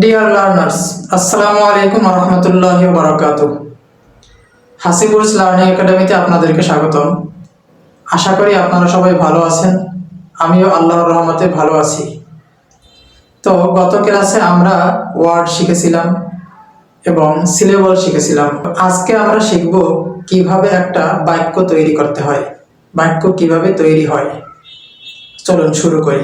Dear learners, Assalamu alaikum warahmatullahi wabarakatuh. হাসিবুলস learning একাডেমিতে আপনাদেরকে স্বাগতম। আশা করি আপনারা সবাই ভালো আছেন। আমিও আল্লাহর রহমতে ভালো আছি। তো গত ক্লাসে আমরা ওয়ার্ড শিখেছিলাম এবং সিলেবল শিখেছিলাম। আজকে আমরা শিখব কিভাবে একটা বাক্য তৈরি করতে হয়, বাক্য কিভাবে তৈরি হয়। চলুন শুরু করি।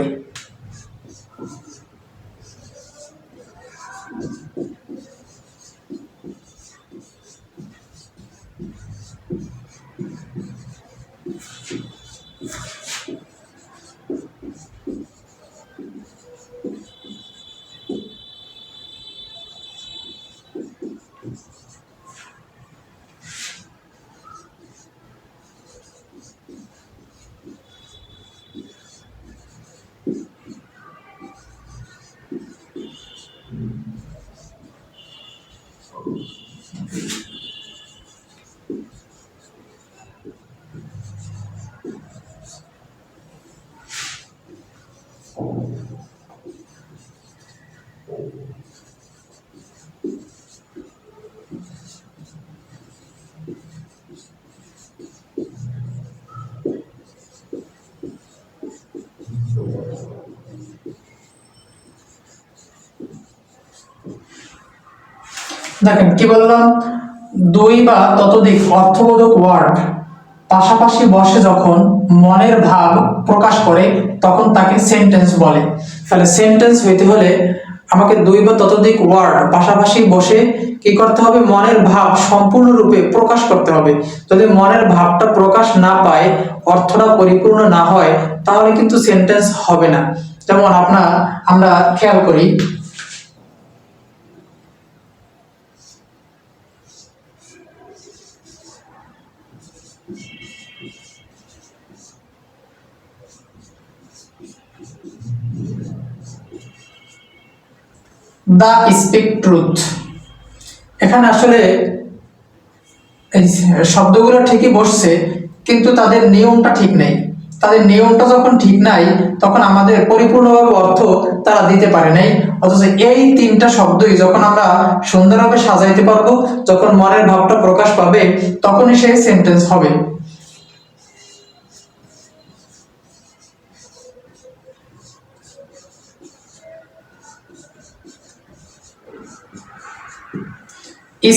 দেখেন কি বললাম, দুই বা ততোধিক অর্থবোধক ওয়ার্ড পাশাপাশি বসে যখন মনের ভাব প্রকাশ করে তখন তাকে সেন্টেন্স বলে। তাহলে সেন্টেন্স হইতে হলে আমাকে দুই বা ততোধিক ওয়ার্ড পাশাপাশি বসে কি করতে হবে, মনের ভাব সম্পূর্ণরূপে প্রকাশ করতে হবে। যদি মনের ভাবটা প্রকাশ না পায়, অর্থটা পরিপূর্ণ না হয়, তাহলে কিন্তু সেন্টেন্স হবে না। যেমন আমরা খেয়াল করি, দা স্পিক ট্রুথ। এখানে আসলে এই শব্দগুলো ঠিকই বসছে, কিন্তু তাদের নিয়মটা ঠিক নেই। তাদের নিয়মটা যখন ঠিক নাই, তখন আমাদের পরিপূর্ণভাবে অর্থ তারা দিতে পারে নাই। অথচ এই তিনটা শব্দই যখন আমরা সুন্দরভাবে সাজাইতে পারবো, যখন মনের ভাবটা প্রকাশ পাবে, তখনই সেই সেন্টেন্স হবে।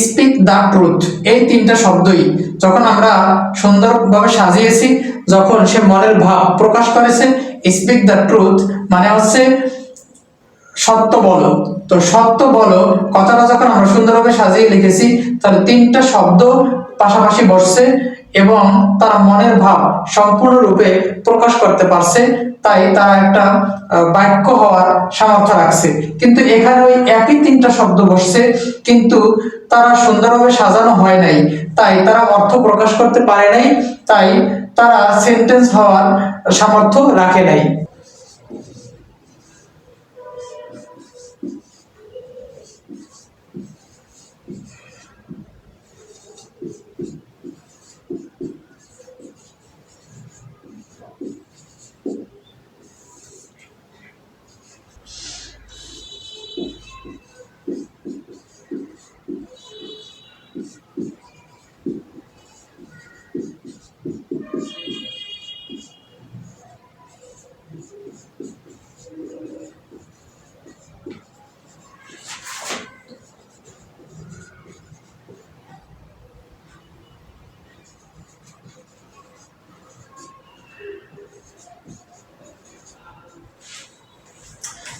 স্পিক দ্য ট্রুথ, এই তিনটা শব্দই যখন আমরা সুন্দরভাবে সাজিয়েছি, যখন সে মনের ভাব প্রকাশ করেছে, স্পিক দ্য ট্রুথ মানে হচ্ছে সত্য বলো। তো সত্য বলো কথাটা যখন আমরা সুন্দরভাবে সাজিয়ে লিখেছি, তাহলে তিনটা শব্দ পাশাপাশি বসছে এবং তারা মনের ভাব সম্পূর্ণরূপে প্রকাশ করতে পারছে, তাই তারা একটা বাক্য হওয়ার সামর্থ্য রাখছে। কিন্তু এখানে ওই একই তিনটা শব্দ বসছে, কিন্তু তারা সুন্দরভাবে সাজানো হয় নাই, তাই তারা অর্থ প্রকাশ করতে পারে নাই, তাই তারা সেন্টেন্স হওয়ার সামর্থ্য রাখে নাই।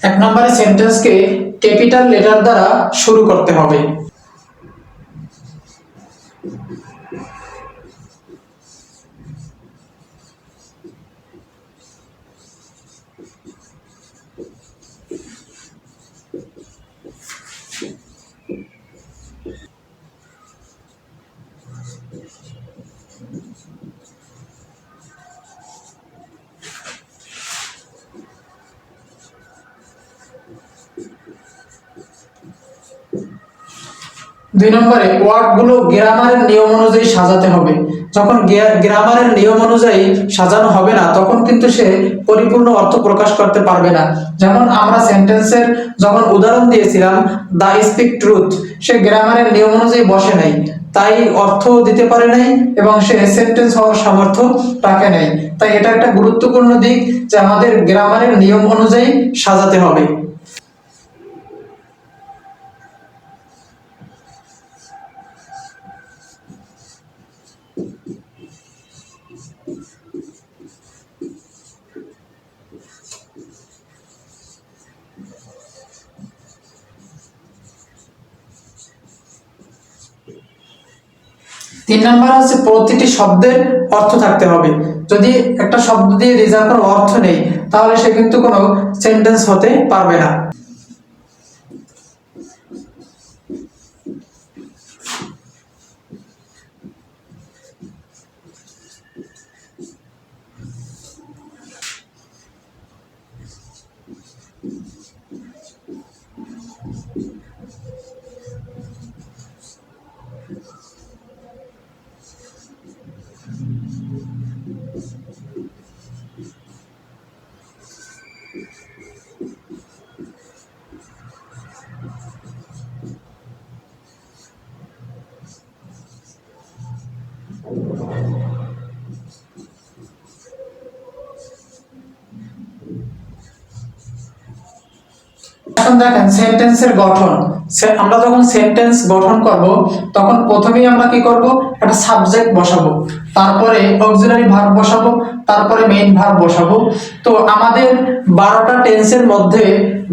এক নম্বরে সেন্টেন্সকে ক্যাপিটাল লেটার দ্বারা শুরু করতে হবে। দুই নম্বরে ওয়ার্ডগুলো গ্রামারের নিয়ম অনুযায়ী সাজাতে হবে। যখন গ্রামারের নিয়ম অনুযায়ী সাজানো হবে না, তখন কিন্তু সে পরিপূর্ণ অর্থ প্রকাশ করতে পারবে না। যেমন আমরা সেন্টেন্সের যখন উদাহরণ দিয়েছিলাম, দা স্পিক ট্রুথ, সে গ্রামারের নিয়ম অনুযায়ী বসে নাই, তাই অর্থ দিতে পারে নাই এবং সে সেন্টেন্স হওয়ার সামর্থ্য রাখে নাই। তাই এটা একটা গুরুত্বপূর্ণ দিক যে আমাদের গ্রামারের নিয়ম অনুযায়ী সাজাতে হবে। 3 নাম্বার হচ্ছে প্রতিটি শব্দের অর্থ থাকতে হবে। যদি একটা শব্দ দিয়ে রেজাল্ট কোনো অর্থ নেই, তাহলে সে কিন্তু কোনো সেন্টেন্স হতে পারবে না। এখন দেখেন সেন্টেন্সের গঠন। আমরা যখন সেন্টেন্স গঠন করব, তখন প্রথমেই আমরা কি করব, একটা সাবজেক্ট বসাবো, তারপরে অক্সিলারি ভার্ব বসাবো, তারপরে মেইন ভার্ব বসাবো। তো আমাদের 12টা টেন্সের মধ্যে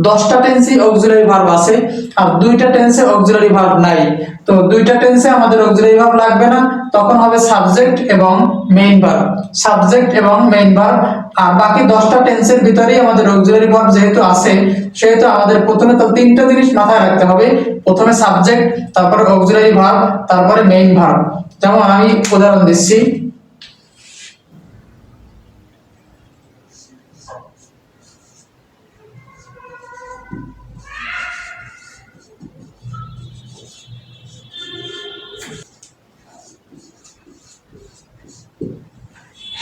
10টা টেন্সে অক্সিলারি ভার্ব আছে আর 2টা টেন্সে অক্সিলারি ভার্ব নাই। তো 2টা টেন্সে আমাদের অক্সিলারি ভার্ব লাগবে না, তখন হবে সাবজেক্ট এবং মেইন ভার্ব, সাবজেক্ট এবং মেইন ভার্ব। আর বাকি 10টা টেন্সের ভিতরেই আমাদের অক্সিলারি ভার্ব যেহেতু আছে, সেহেতু আমাদের প্রথমে তো 3টা জিনিস মাথায় রাখতে হবে। প্রথমে সাবজেক্ট, তারপরে অক্সিলারি ভার্ব, তারপরে মেইন ভার্ব। যেমন আমি উদাহরণ দিচ্ছি,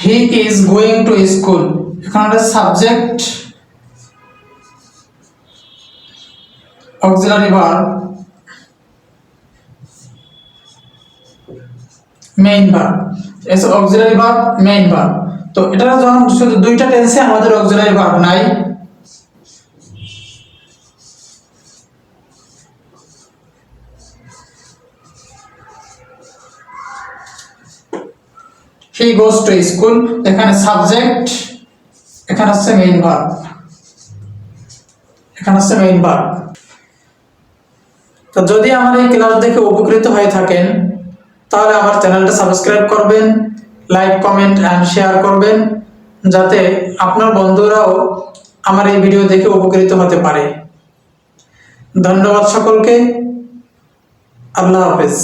he is going to school, এখানে subject, auxiliary verb, main verb, S auxiliary verb, main verb. তো এটা যখন শুধু 2টা টেন্সে আমাদের অক্সিলারি ভার্ব নাই, he goes to school, এখানে সাবজেক্ট, এখানে হচ্ছে মেইন ভার্ব, এখানে হচ্ছে মেইন ভার্ব। তো যদি আমার এই ক্লাস দেখে উপকৃত হয়ে থাকেন, তাহলে আমার চ্যানেলটা সাবস্ক্রাইব করবেন, লাইক, কমেন্ট এন্ড শেয়ার করবেন, যাতে আপনার বন্ধুরাও আমার এই ভিডিও দেখে উপকৃত হতে পারে। ধন্যবাদ সকলকে। আল্লাহ হাফেজ।